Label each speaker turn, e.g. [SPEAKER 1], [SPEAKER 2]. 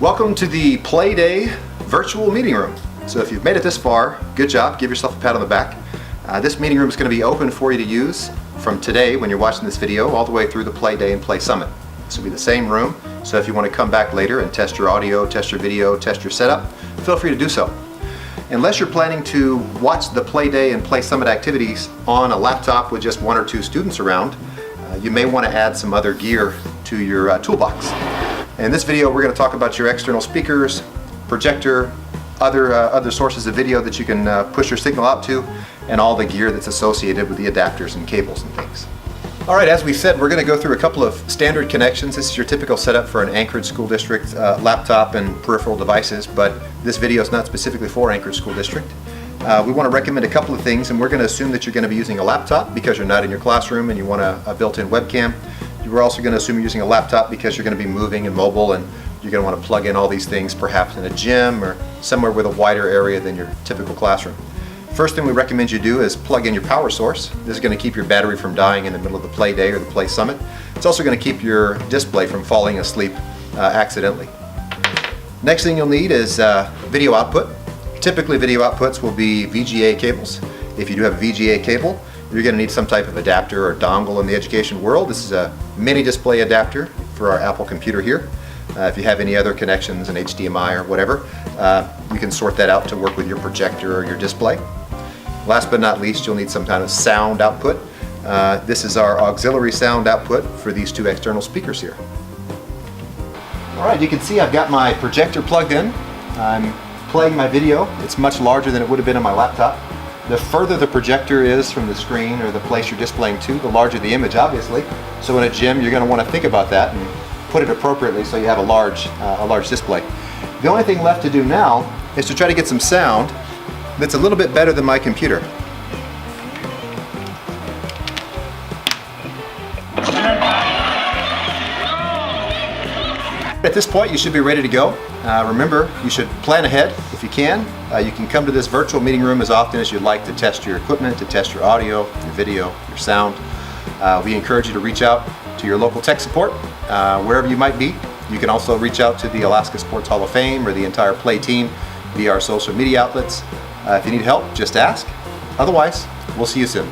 [SPEAKER 1] Welcome to the Play Day virtual meeting room. So if you've made it this far, good job, give yourself a pat on the back. This meeting room is going to be open for you to use from today when you're watching this video all the way through the Play Day and Play Summit. This will be the same room, so if you want to come back later and test your audio, test your video, test your setup, feel free to do so. Unless you're planning to watch the Play Day and Play Summit activities on a laptop with just one or two students around, you may want to add some other gear to your toolbox. In this video, we're going to talk about your external speakers, projector, other sources of video that you can push your signal out to, and all the gear that's associated with the adapters and cables and things. All right, as we said, we're going to go through a couple of standard connections. This is your typical setup for an Anchorage School District laptop and peripheral devices, but this video is not specifically for Anchorage School District. We want to recommend a couple of things, and we're going to assume that you're going to be using a laptop because you're not in your classroom and you want a built-in webcam. We're also going to assume you're using a laptop because you're going to be moving and mobile, and you're going to want to plug in all these things perhaps in a gym or somewhere with a wider area than your typical classroom. First thing we recommend you do is plug in your power source. This is going to keep your battery from dying in the middle of the Play Day or the Play Summit. It's also going to keep your display from falling asleep accidentally. Next thing you'll need is video output. Typically video outputs will be VGA cables. If you do have a VGA cable, you're going to need some type of adapter or dongle in the education world. This is a mini display adapter for our Apple computer here. If you have any other connections, an HDMI or whatever, you can sort that out to work with your projector or your display. Last but not least, you'll need some kind of sound output. This is our auxiliary sound output for these two external speakers here. All right, you can see I've got my projector plugged in. I'm playing my video. It's much larger than it would have been on my laptop. The further the projector is from the screen or the place you're displaying to, the larger the image, obviously. So in a gym, you're going to want to think about that and put it appropriately so you have a large display. The only thing left to do now is to try to get some sound that's a little bit better than my computer. At this point, you should be ready to go. Remember, you should plan ahead if you can. You can come to this virtual meeting room as often as you'd like to test your equipment, to test your audio, your video, your sound. We encourage you to reach out to your local tech support wherever you might be. You can also reach out to the Alaska Sports Hall of Fame or the entire Play team via our social media outlets. If you need help, just ask. Otherwise, we'll see you soon.